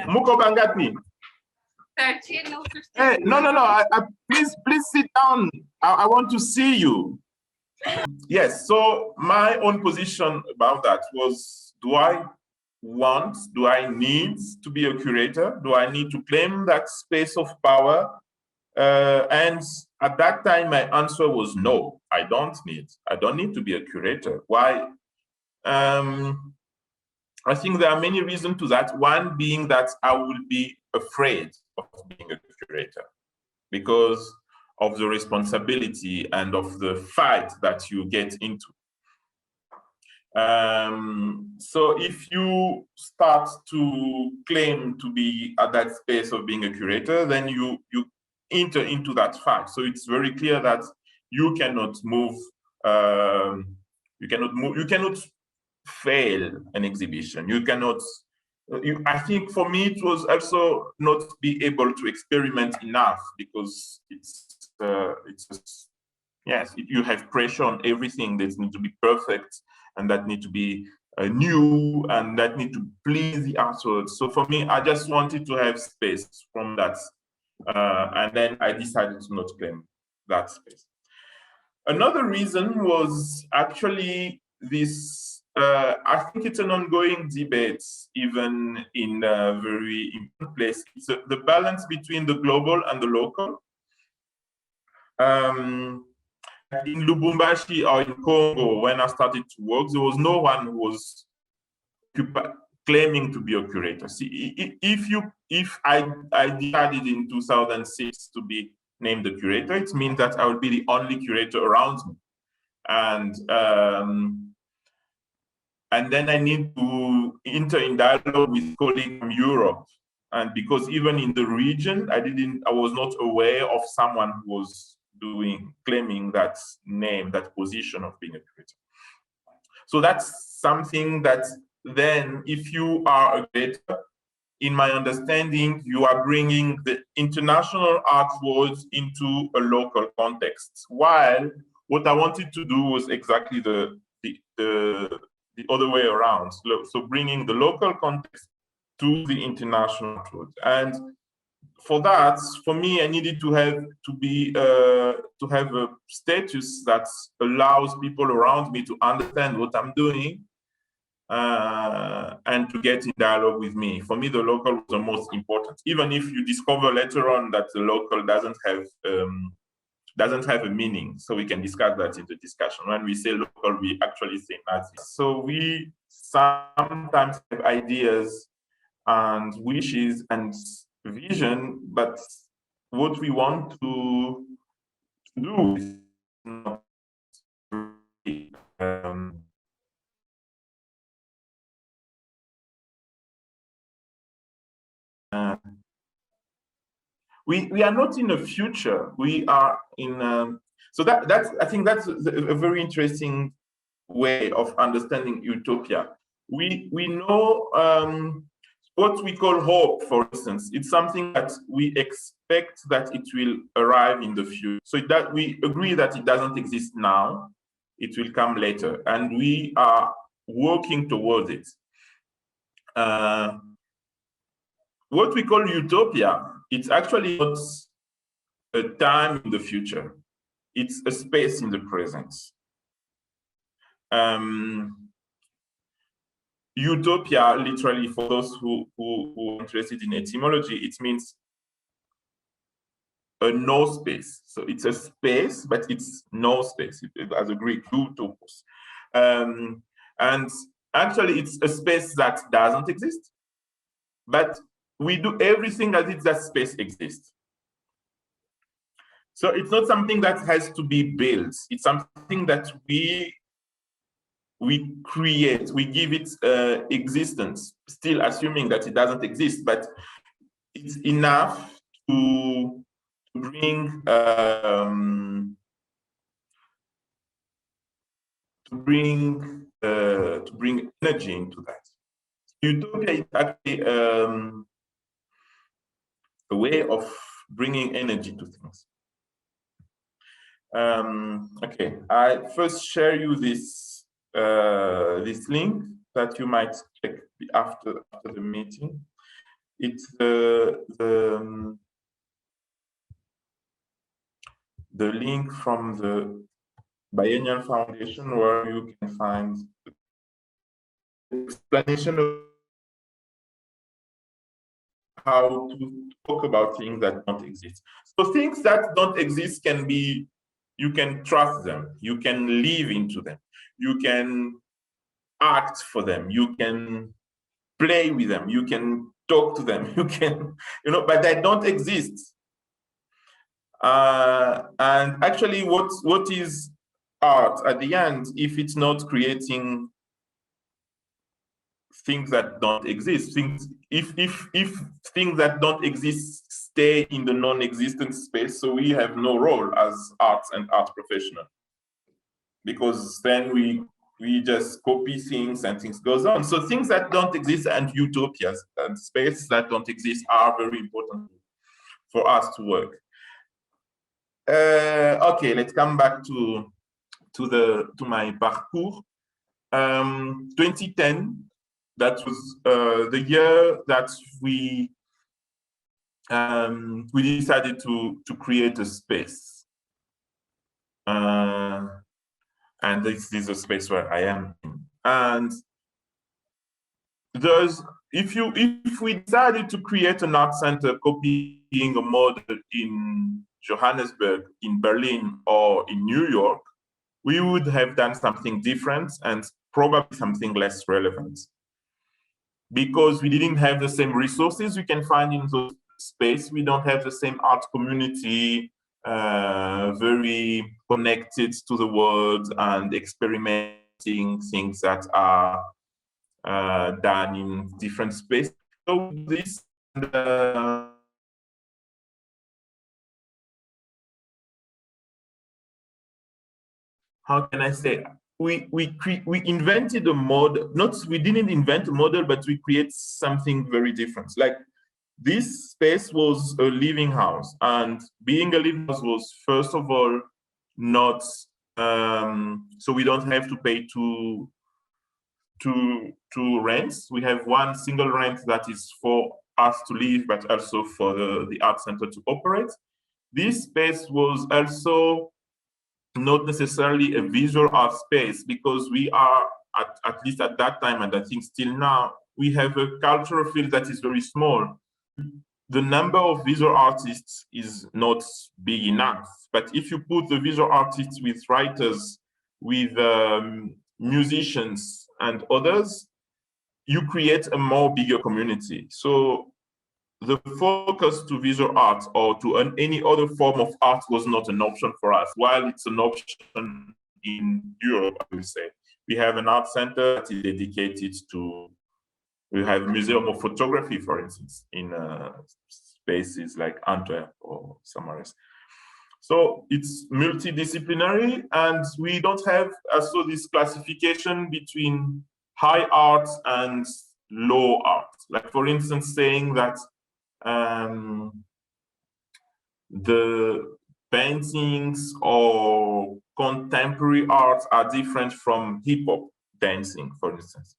Muko Bangapi. 13 or 15. Hey, no. Please sit down. I want to see you. Yes, so my own position about that was, do I need to be a curator? Do I need to claim that space of power? And at that time, my answer was no, I don't need to be a curator. Why? I think there are many reasons to that. One being that I would be afraid of being a curator because of the responsibility and of the fight that you get into. So if you start to claim to be at that space of being a curator, then you enter into that fight. So it's very clear that you cannot move, you cannot fail an exhibition. You cannot, I think for me, it was also not be able to experiment enough because yes, you have pressure on everything that needs to be perfect and that need to be new and that need to please the afterwards. So for me, I just wanted to have space from that. And then I decided to not claim that space. Another reason was actually this, I think it's an ongoing debate, even in a very important place. It's the balance between the global and the local. In Lubumbashi or in Congo, when I started to work, there was no one who was claiming to be a curator. See, if I decided in 2006 to be named the curator, it means that I would be the only curator around me. And then I need to enter in dialogue with colleagues from Europe. And because even in the region, I was not aware of someone who was claiming that name, that position of being a curator. So that's something that then, if you are a curator, in my understanding, you are bringing the international art world into a local context. While what I wanted to do was exactly the other way around. So bringing the local context to the international world. And for that, for me, I needed to have a status that allows people around me to understand what I'm doing and to get in dialogue with me. For me, the local was the most important. Even if you discover later on that the local doesn't have a meaning, so we can discuss that in the discussion. When we say local, we actually say Nazi. So we sometimes have ideas and wishes and vision, but what we want to do is not we are not in the future. We are in. So that's I think that's a very interesting way of understanding utopia. We know what we call hope, for instance. It's something that we expect that it will arrive in the future. So that we agree that it doesn't exist now, it will come later, and we are working towards it. What we call utopia, it's actually not a time in the future. It's a space in the present. Utopia, literally, for those who are interested in etymology, it means a no space. So it's a space, but it's no space. It has a Greek utopos. And actually, it's a space that doesn't exist, but we do everything as if that space exists. So it's not something that has to be built. It's something that we create, we give it existence, still assuming that it doesn't exist, but it's enough to bring energy into that. Utopia is actually a way of bringing energy to things. Okay, I first share you this this link that you might check after the meeting. It's the link from the Biennial Foundation where you can find explanation of how to talk about things that don't exist. So things that don't exist can be, you can trust them, you can live into them, you can act for them, you can play with them, you can talk to them, you can, but they don't exist. And actually, what is art at the end if it's not creating things that don't exist? If things that don't exist stay in the non-existent space, so we have no role as arts and art professional, because then we just copy things and things goes on. So things that don't exist and utopias and spaces that don't exist are very important for us to work. Okay, let's come back to my parcours. 2010, that was the year that we decided to create a space, and this is a space where I am in. And if we decided to create an art center copying a model in Johannesburg, in Berlin, or in New York, we would have done something different and probably something less relevant, because we didn't have the same resources we can find in those space. We don't have the same art community, very connected to the world and experimenting things that are done in different spaces. So this how can I say, we invented a model. We didn't invent a model, but we create something very different. Like, this space was a living house, and being a living house was, first of all, not so we don't have to pay two rents. We have one single rent that is for us to live, but also for the art center to operate. This space was also not necessarily a visual art space, because we are, at least at that time, and I think still now, we have a cultural field that is very small. The number of visual artists is not big enough, but if you put the visual artists with writers, with musicians and others, you create a more bigger community. So the focus to visual art or to any other form of art was not an option for us, while it's an option in Europe, I would say. We have an art center that is dedicated to, we have a museum of photography, for instance, in spaces like Antwerp or somewhere else. So it's multidisciplinary, and we don't have also this classification between high art and low art. Like, for instance, saying that the paintings or contemporary art are different from hip-hop dancing, for instance.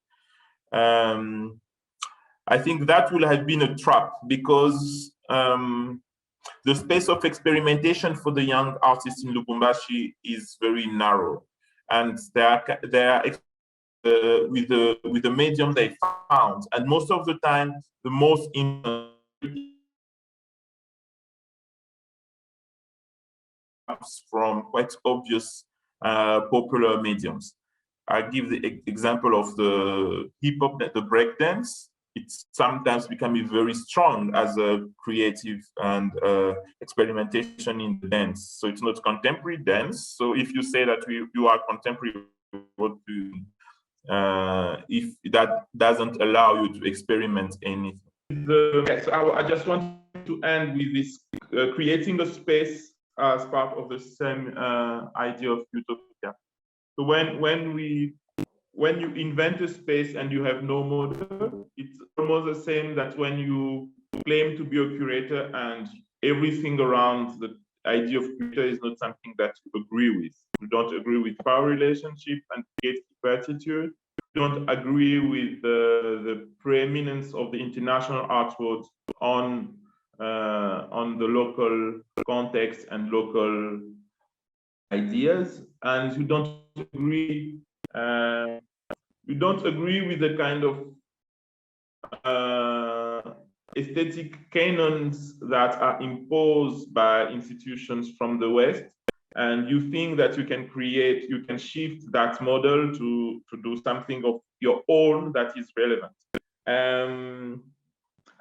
I think that will have been a trap, because the space of experimentation for the young artists in Lubumbashi is very narrow, and they are with the medium they found, and most of the time, the most from quite obvious popular mediums. I give the example of the hip hop, the breakdance. It's sometimes becoming very strong as a creative and experimentation in the dance. So it's not contemporary dance. So if you say that you are contemporary, what do you, if that doesn't allow you to experiment anything? So I just want to end with this creating a space as part of the same idea of utopia. So when you invent a space and you have no model, it's almost the same that when you claim to be a curator and everything around the idea of curator is not something that you agree with. You don't agree with power relationship and creative attitude. don't agree with the preeminence of the international art world on the local context and local ideas, and you don't agree with the kind of aesthetic canons that are imposed by institutions from the West, and you think that you can shift that model to do something of your own that is relevant. And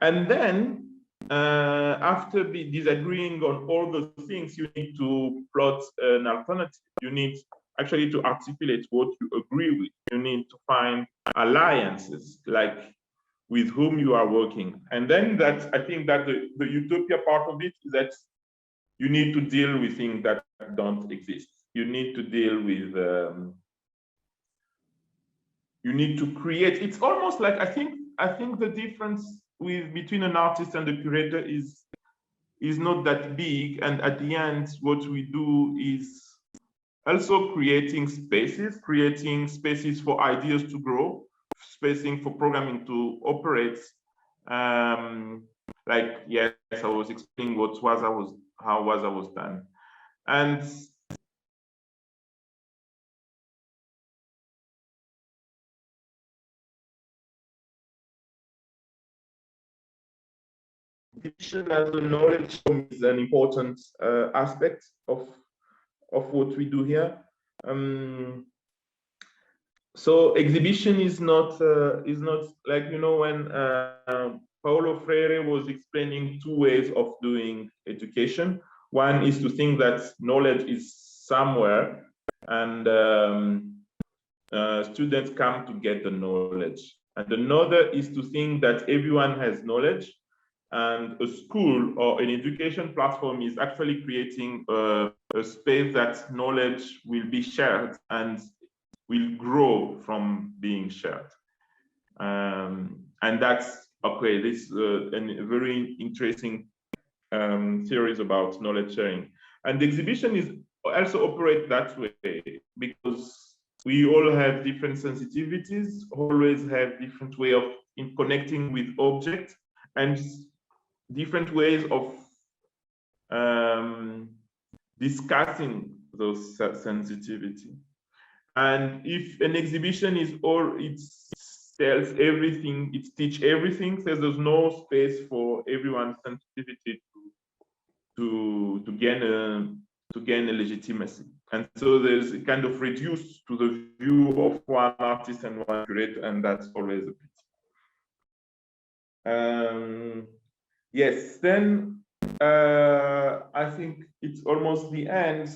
then after disagreeing on all those things, you need to plot an alternative. You need actually to articulate what you agree with. You need to find alliances, like with whom you are working. And then I think that the utopia part of it is that you need to deal with things that don't exist. You need to deal with, you need to create. It's almost like, I think the difference between an artist and a curator is not that big. And at the end, what we do is also creating spaces for ideas to grow, spacing for programming to operate. Like, yes, I was explaining how Waza was done. And exhibition as a knowledge is an important aspect of what we do here. So exhibition is not like, you know, when Paulo Freire was explaining two ways of doing education. One is to think that knowledge is somewhere, and students come to get the knowledge. And another is to think that everyone has knowledge, and a school or an education platform is actually creating a space that knowledge will be shared and will grow from being shared. And that's, okay, this a very interesting theories about knowledge sharing. And the exhibition is also operate that way, because we all have different sensitivities, always have different way of connecting with objects, and different ways of discussing those sensitivity. And if an exhibition is it tells everything, it teach everything, says there's no space for everyone's sensitivity to gain a legitimacy. And so there's a kind of reduced to the view of one artist and one curator, and that's always a pity. Yes, then I think it's almost the end.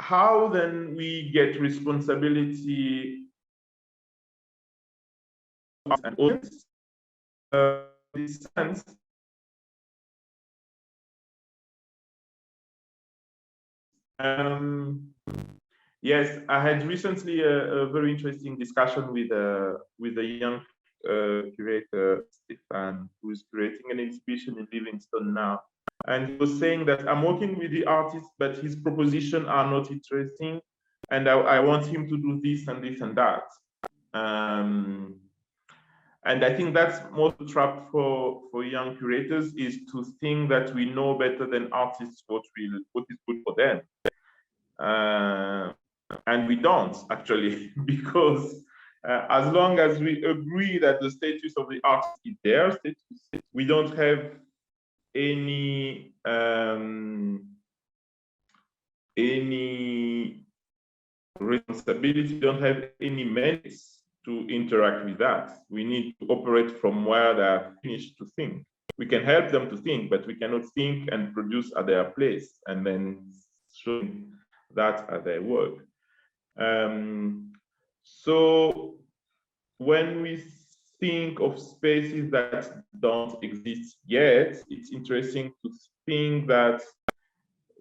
How then we get responsibility and audience this sense. Yes, I had recently a very interesting discussion with a young curator, Stefan, who is creating an exhibition in Livingston now. And he was saying that I'm working with the artist, but his propositions are not interesting. And I want him to do this and this and that. And I think that's most trap for young curators, is to think that we know better than artists what is good for them. And we don't, actually, because as long as we agree that the status of the artist is their status, we don't have any responsibility, don't have any merits to interact with that. We need to operate from where they are finished to think. We can help them to think, but we cannot think and produce at their place and then show that at their work. So when we think of spaces that don't exist yet, it's interesting to think that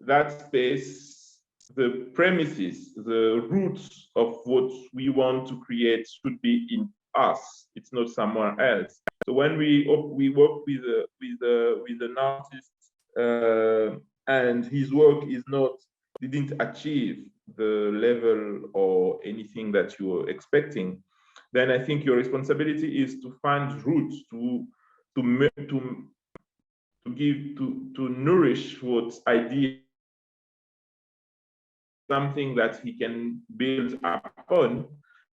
that space, the premises, the roots of what we want to create should be in us. It's not somewhere else. So when we work with an artist and his work didn't achieve the level or anything that you're expecting, then I think your responsibility is to find routes to nourish what idea, something that he can build upon.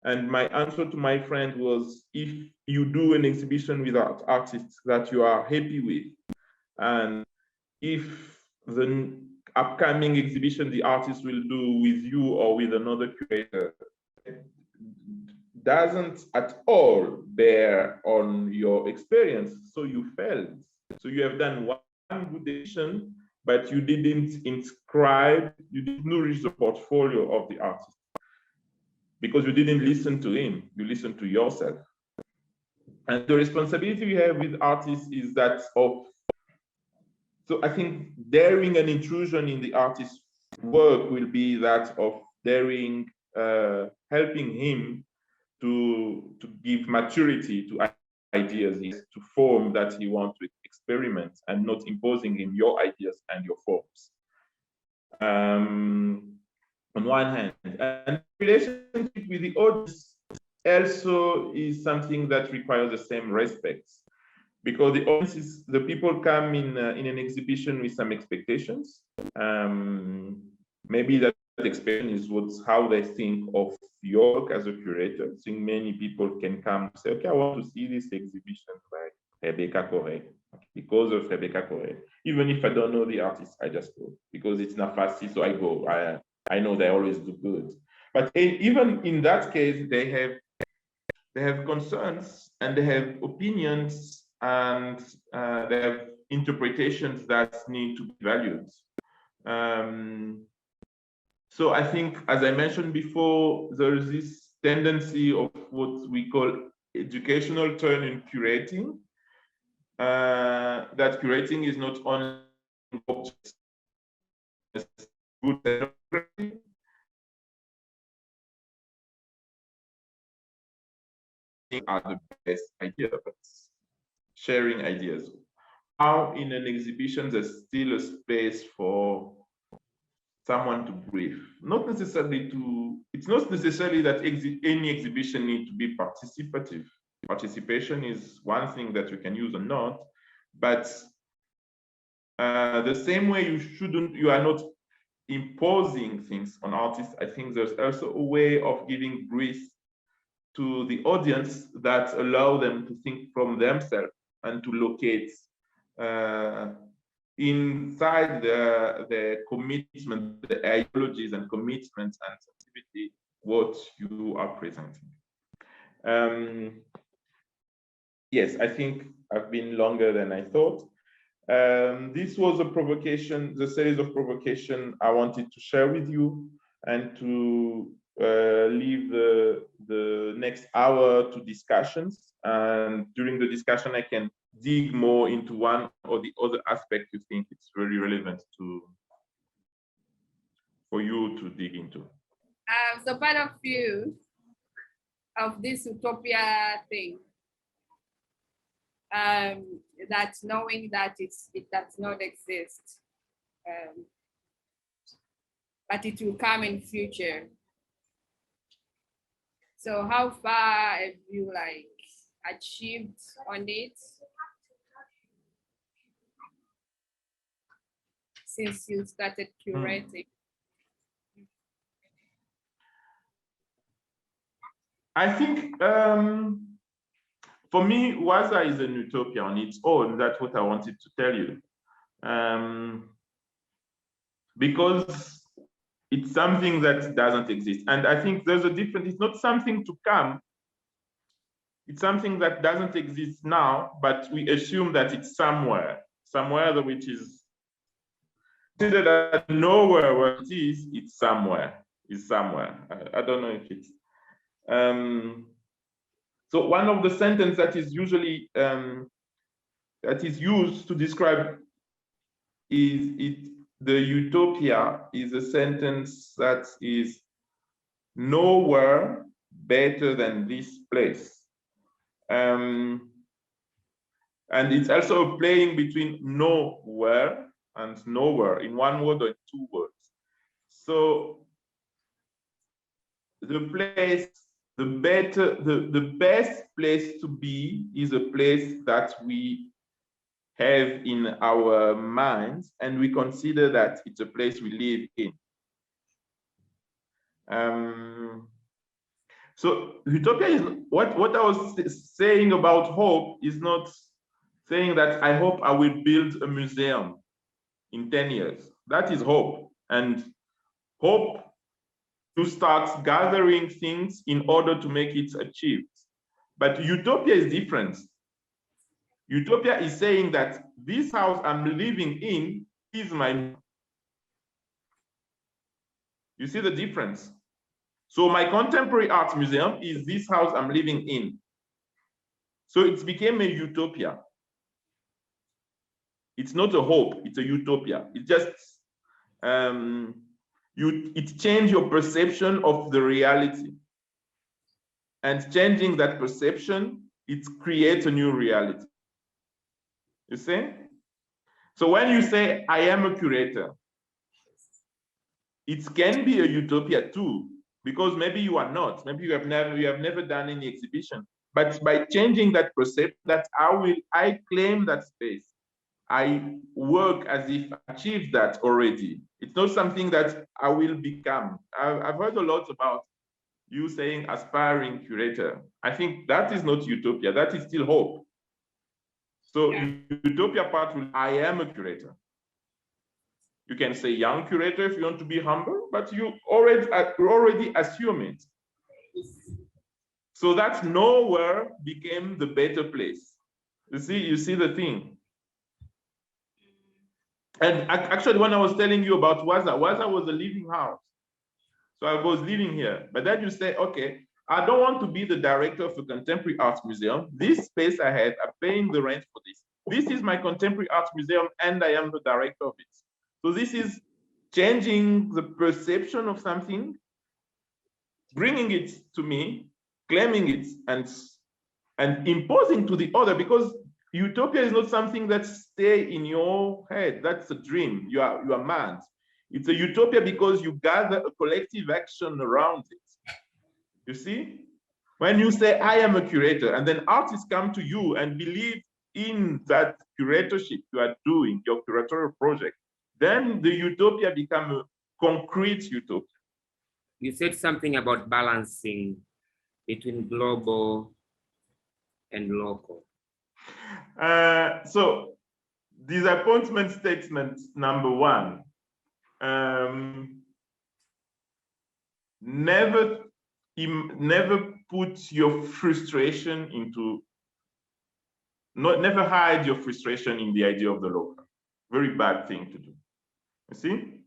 And my answer to my friend was, if you do an exhibition with artists that you are happy with, and if the upcoming exhibition the artist will do with you or with another curator doesn't at all bear on your experience, so you failed. So you have done one good edition, but you didn't inscribe, you didn't nourish the portfolio of the artist because you didn't listen to him, you listened to yourself. And the responsibility we have with artists is that of, so I think daring an intrusion in the artist's work will be that of daring, helping him to give maturity to ideas, to form that he wants to experiment, and not imposing him your ideas and your forms. On one hand, and relationship with the audience also is something that requires the same respect, because the audience is, the people come in an exhibition with some expectations. Maybe that experience is what's how they think of your work as a curator. I think many people can come and say, okay, I want to see this exhibition by Rebecca Correa because of Rebecca Correa. Even if I don't know the artist, I just go because it's Nafasi, so I go. I know they always do good. But even in that case, they have concerns and they have opinions and they have interpretations that need to be valued. So I think, as I mentioned before, there is this tendency of what we call educational turn in curating, that curating is not only objects, good are the best idea, but sharing ideas. How in an exhibition there's still a space for someone to breathe. Not necessarily to, it's not necessarily that any exhibition needs to be participative. Participation is one thing that you can use or not, but the same way you are not imposing things on artists, I think there's also a way of giving breath to the audience that allow them to think from themselves and to locate inside the commitment, the ideologies and commitments and sensitivity, what you are presenting. Yes, I think I've been longer than I thought. This was a provocation, the series of provocation I wanted to share with you, and to leave the next hour to discussions. And during the discussion, I can dig more into one or the other aspect you think it's very relevant for you to dig into. So part of you of this utopia thing, that knowing that it does not exist, but it will come in future. So how far have you achieved on it since you started curating? I think for me, Waza is an utopia on its own. That's what I wanted to tell you. Because it's something that doesn't exist. And I think there's a difference. It's not something to come. It's something that doesn't exist now, but we assume that it's somewhere which is considered that nowhere where it is, it's somewhere. I don't know if it's. So one of the sentences that is usually that is used to describe the utopia is a sentence that is nowhere better than this place. And it's also playing between nowhere and nowhere in one word or two words. So the place, the best place to be is a place that we have in our minds, and we consider that it's a place we live in. So utopia is what I was saying about hope is not saying that I hope I will build a museum in 10 years. That is hope. And hope to start gathering things in order to make it achieved. But utopia is different. Utopia is saying that this house I'm living in is my. You see the difference? So my contemporary art museum is this house I'm living in. So it became a utopia. It's not a hope, it's a utopia. It just, it changed your perception of the reality. And changing that perception, it creates a new reality. You see? So when you say, I am a curator, it can be a utopia too, because maybe you are not, maybe you have never done any exhibition. But by changing that perception, that I claim that space, I work as if I achieved that already. It's not something that I will become. I've heard a lot about you saying aspiring curator. I think that is not utopia, that is still hope. So utopia part will, I am a curator. You can say young curator if you want to be humble, but you already assume it. So that nowhere became the better place. You see the thing. And actually, when I was telling you about Waza was a living house. So I was living here. But then you say, okay, I don't want to be the director of a contemporary art museum. This space I had, I'm paying the rent for this. This is my contemporary art museum, and I am the director of it. So this is changing the perception of something, bringing it to me, claiming it, and imposing to the other, because utopia is not something that stays in your head. That's a dream. You are mad. It's a utopia because you gather a collective action around it. You see? When you say, I am a curator, and then artists come to you and believe in that curatorship you are doing, your curatorial project, then the utopia becomes a concrete utopia. You said something about balancing between global and local. So disappointment statement number one, never put your frustration into, never hide your frustration in the idea of the local. Very bad thing to do. You see?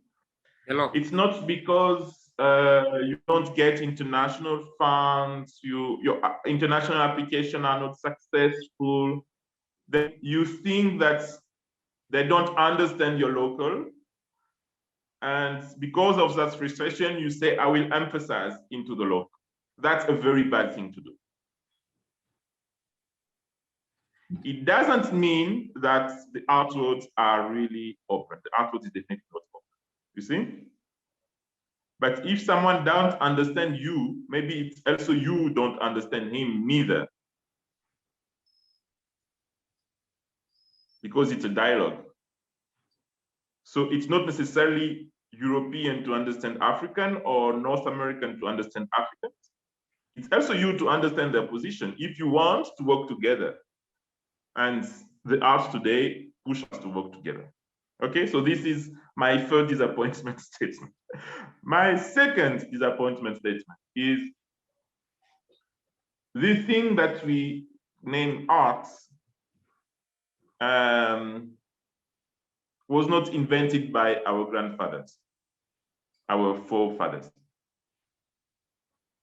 Hello. It's not because you don't get international funds, your international applications are not successful, then you think that they don't understand your local. And because of that frustration, you say, I will emphasize into the local. That's a very bad thing to do. It doesn't mean that the artworks are really open. The artwork is definitely not open. You see? But if someone don't understand you, maybe it's also you don't understand him neither. Because it's a dialogue. So it's not necessarily European to understand African or North American to understand Africans. It's also you to understand their position if you want to work together. And the arts today push us to work together. Okay, so this is my first disappointment statement. My second disappointment statement is the thing that we name arts was not invented by our grandfathers, our forefathers.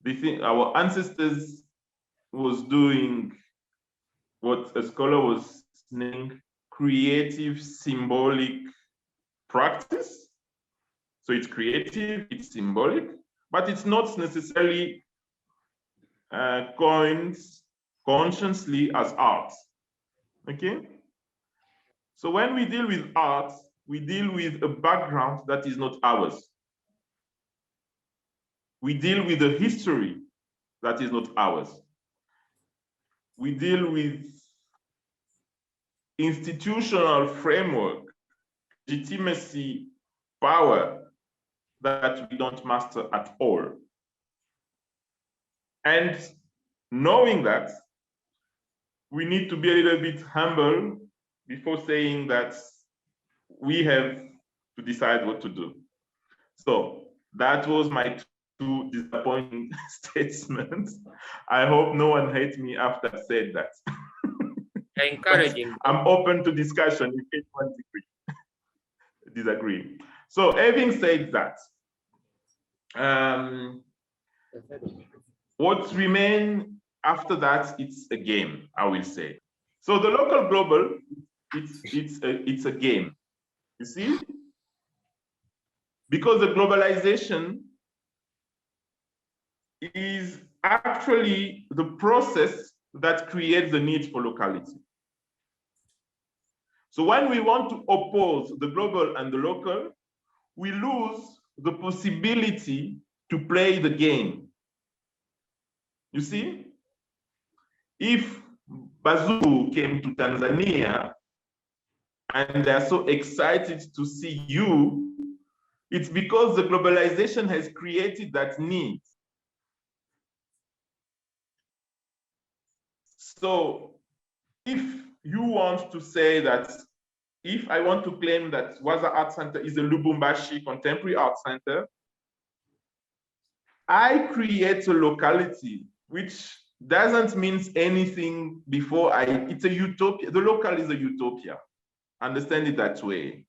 The thing our ancestors was doing what a scholar was naming creative symbolic practice. So it's creative, it's symbolic, but it's not necessarily coined consciously as art. Okay? So when we deal with art, we deal with a background that is not ours. We deal with the history that is not ours. We deal with institutional framework, legitimacy, power that we don't master at all. And knowing that, we need to be a little bit humble before saying that we have to decide what to do. So that was my two disappointing statements. I hope no one hates me after I said that. Encouraging. I'm open to discussion if anyone disagree. So having said that, what remains after that, it's a game, I will say. So the local global, it's a game, you see? Because the globalization is actually the process that creates the need for locality. So when we want to oppose the global and the local, we lose the possibility to play the game. You see? If Bazungu came to Tanzania and they're so excited to see you, it's because the globalization has created that need. So if you want to say that, if I want to claim that Waza Art Center is a Lubumbashi contemporary art center, I create a locality, which doesn't mean anything before it's a utopia. The local is a utopia. Understand it that way.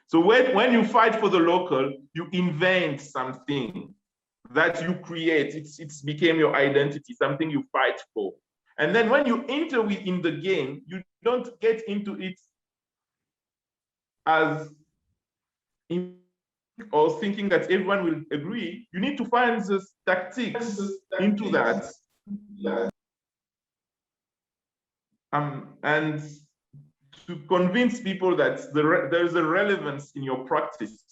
So when you fight for the local, you invent something that you create. It's became your identity, something you fight for. And then when you enter in the game, you don't get into it as or thinking that everyone will agree. You need to find the tactics into that. And to convince people that there's a relevance in your practice.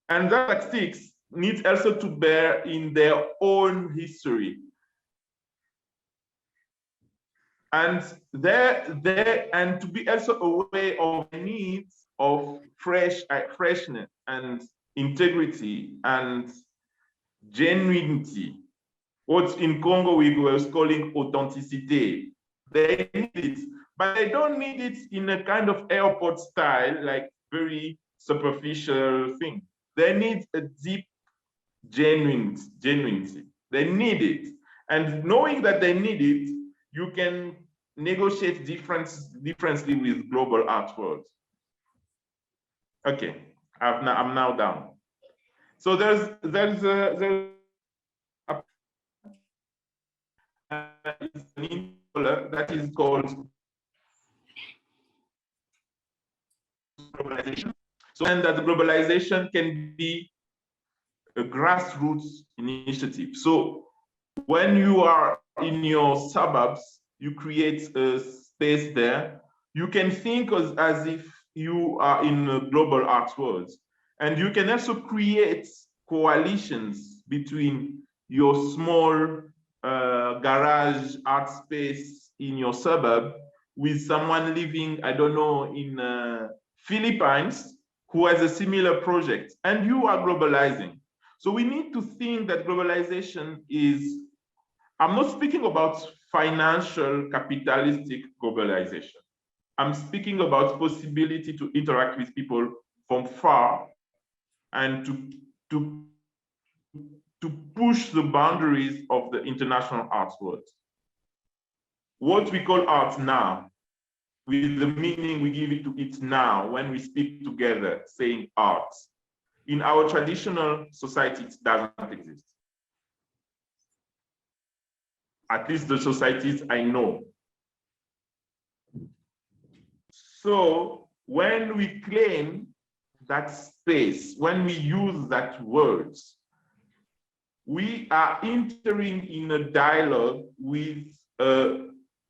And that tactics need also to bear in their own history. And and to be also aware of the needs of freshness and integrity and genuinity. What in Congo we was calling authenticity. They need it, but they don't need it in a kind of airport style, like very superficial thing. They need a deep genuinity. They need it. And knowing that they need it, you can negotiate differently with global art world. Okay, I'm now down. So there's that is called globalization. So, and that the globalization can be a grassroots initiative. So when you are in your suburbs, you create a space there. You can think as if you are in a global art world. And you can also create coalitions between your small garage art space in your suburb with someone living, I don't know, in Philippines who has a similar project, and you are globalizing. So we need to think that globalization is, I'm not speaking about financial capitalistic globalization. I'm speaking about possibility to interact with people from far and to push the boundaries of the international art world. What we call art now, with the meaning we give it to it now, when we speak together saying art, in our traditional society, it doesn't exist. At least the societies I know. So when we claim that space, when we use that word, we are entering in a dialogue with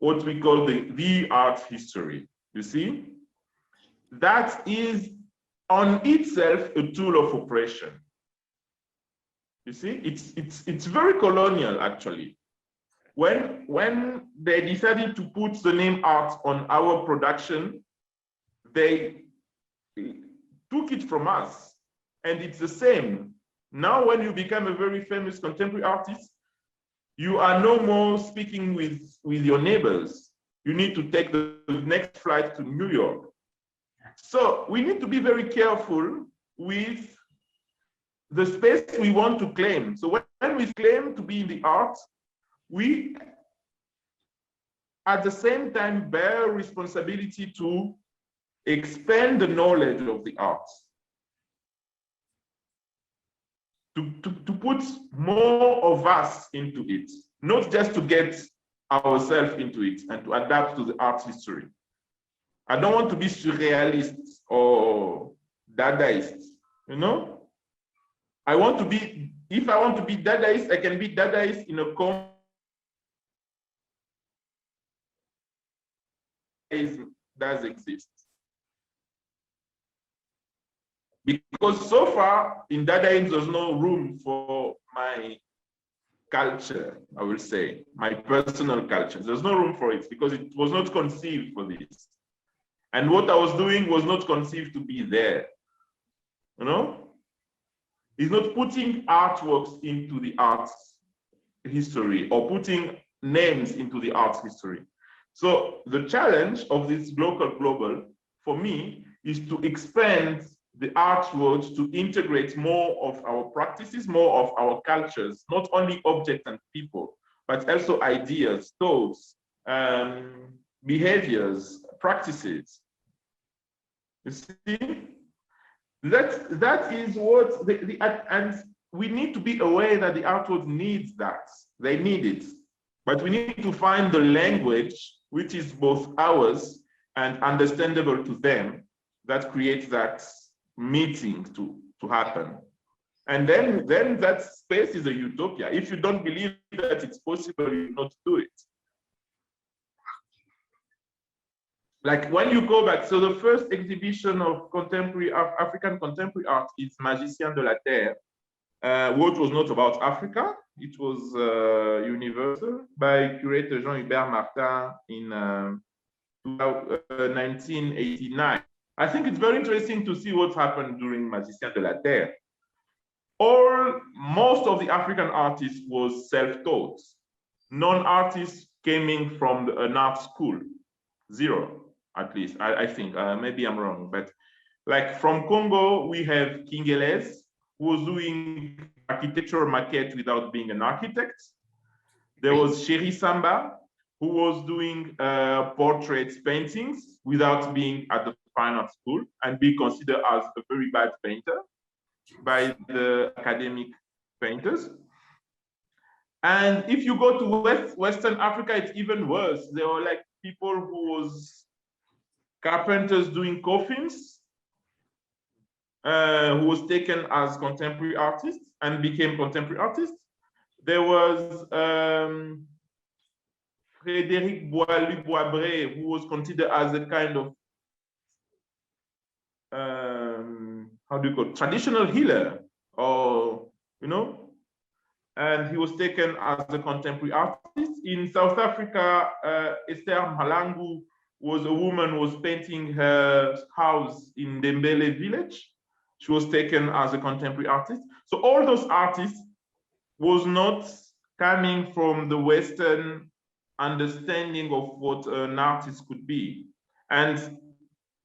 what we call the art history. You see? That is on itself a tool of oppression. You see, it's very colonial actually. When they decided to put the name art on our production, they took it from us, and it's the same. Now, when you become a very famous contemporary artist, you are no more speaking with your neighbors. You need to take the next flight to New York. So we need to be very careful with the space we want to claim. So when we claim to be in the arts, we at the same time bear responsibility to expand the knowledge of the arts, to put more of us into it, not just to get ourselves into it and to adapt to the art history. I don't want to be surrealist or Dadaist, you know? I want to be, if I want to be Dadaist, I can be Dadaist in a does exist. Because so far in Dadaism, there's no room for my culture, I will say, my personal culture. There's no room for it because it was not conceived for this. And what I was doing was not conceived to be there. You know? It's not putting artworks into the arts history or putting names into the arts history. So the challenge of this global for me is to expand the art world to integrate more of our practices, more of our cultures, not only objects and people, but also ideas, thoughts, behaviors, practices. You see? That is what and we need to be aware that the art world needs that. They need it. But we need to find the language which is both ours and understandable to them that creates that meeting to happen. And then that space is a utopia. If you don't believe that it's possible, you not do it. Like when you go back, so the first exhibition of contemporary African contemporary art is Magicien de la Terre, which was not about Africa. It was universal by curator Jean-Hubert Martin in 1989. I think it's very interesting to see what happened during Magicien de la Terre. Most of the African artists was self-taught. Non-artists coming from an art school, zero at least, I think, maybe I'm wrong, but like from Congo, we have Kingelez, who was doing architectural maquette without being an architect. There was Sherry Samba, who was doing portraits paintings without being at the fine art school and be considered as a very bad painter by the academic painters. And if you go to Western Africa, it's even worse. There were like people who was carpenters doing coffins, who was taken as contemporary artists and became contemporary artists. There was Frédéric Boisbré, who was considered as a kind of, how do you call it, traditional healer, or, you know, and he was taken as a contemporary artist. In South Africa, Esther Mhalangu was a woman who was painting her house in Dembele village. She was taken as a contemporary artist. So all those artists was not coming from the Western understanding of what an artist could be. And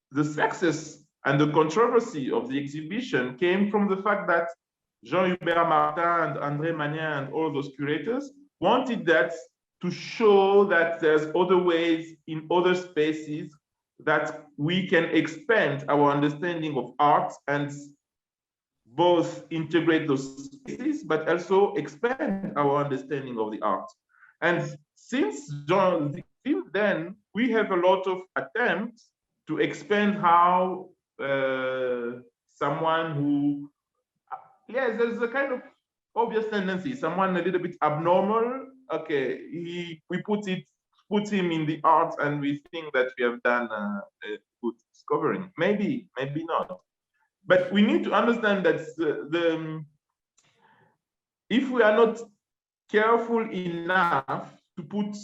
the success and the controversy of the exhibition came from the fact that Jean-Hubert Martin and André Magnin and all those curators wanted that to show that there's other ways in other spaces that we can expand our understanding of art and both integrate those spaces, but also expand our understanding of the art. And since then, we have a lot of attempts to expand how someone who, yes, there's a kind of obvious tendency, someone a little bit abnormal, okay, we put him in the art and we think that we have done a good discovering. Maybe not. But we need to understand that if we are not careful enough to put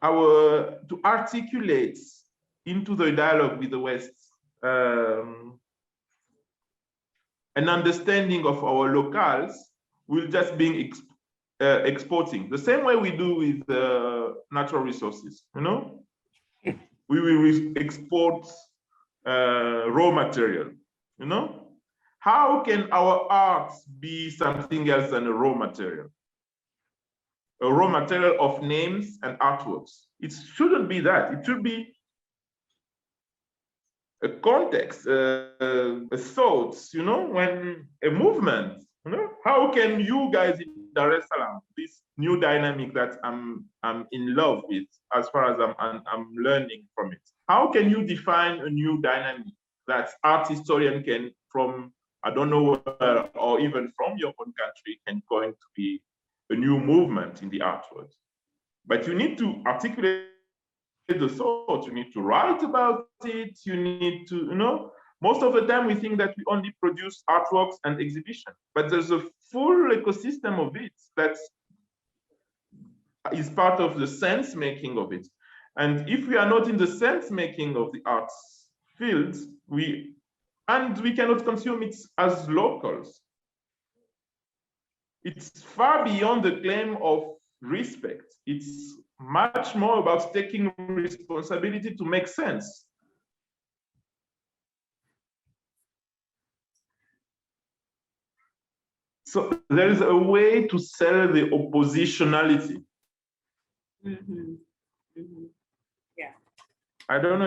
to articulate into the dialogue with the West an understanding of our locales, we'll just be exporting the same way we do with natural resources. You know, we will export raw material. You know, how can our arts be something else than a raw material? A raw material of names and artworks. It shouldn't be that. It should be a context, a thoughts, you know, when a movement, you know, how can you guys in Dar es Salaam, this new dynamic that I'm in love with as far as I'm learning from it, how can you define a new dynamic that art historian can, from, I don't know, or even from your own country, can going to be a new movement in the art world? But you need to articulate the thought, you need to write about it, you need to, you know, most of the time we think that we only produce artworks and exhibition, but there's a full ecosystem of it that is part of the sense making of it. And if we are not in the sense making of the arts fields, we cannot consume it as locals. It's far beyond the claim of respect. It's much more about taking responsibility to make sense. So there is a way to sell the oppositionality. Mm-hmm. Mm-hmm. Yeah. I don't know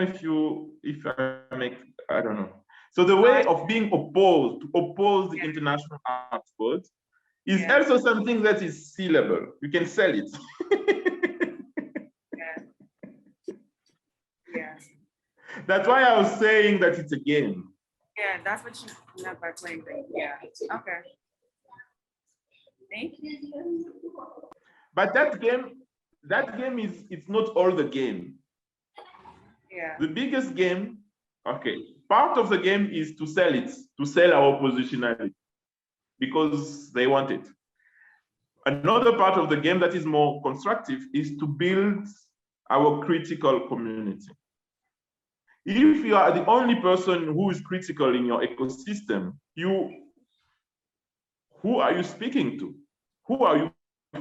I don't know. So the way of being opposed, to oppose the international art world, is also something that is sellable. You can sell it. Yeah. That's why I was saying that it's a game. Yeah, that's what you meant by playing things. Yeah. Okay. Thank you. But that game is, it's not all the game. Yeah. The biggest game, okay, part of the game is to sell it, to sell our positionality, because they want it. Another part of the game that is more constructive is to build our critical community. If you are the only person who is critical in your ecosystem, who are you speaking to? Who are you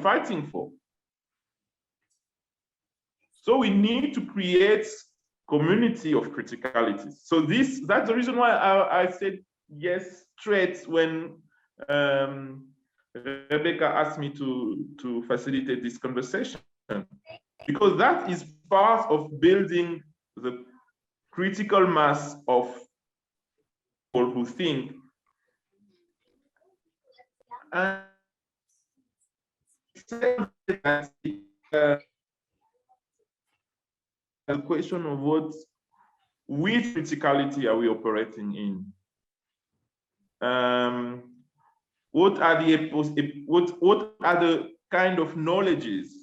fighting for? So we need to create community of criticality. So that's the reason why I said yes straight when Rebecca asked me to facilitate this conversation, because that is part of building the critical mass of people who think. And the question of which criticality are we operating in? What are the kind of knowledges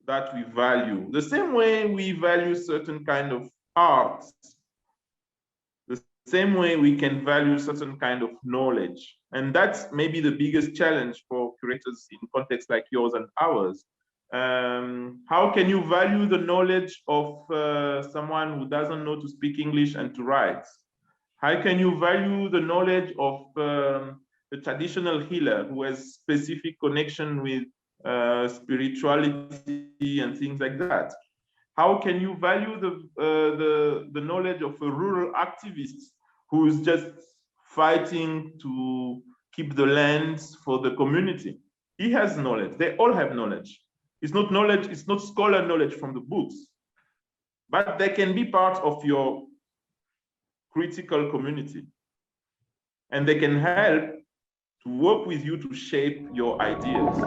that we value? The same way we value certain kind of arts, the same way we can value certain kind of knowledge. And that's maybe the biggest challenge for curators in contexts like yours and ours. How can you value the knowledge of someone who doesn't know to speak English and to write? How can you value the knowledge of the traditional healer who has specific connection with spirituality and things like that? How can you value the knowledge of a rural activist who's just fighting to keep the lands for the community? He has knowledge. They all have knowledge. It's not knowledge, it's not scholar knowledge from the books, but they can be part of your critical community. And they can help to work with you to shape your ideas.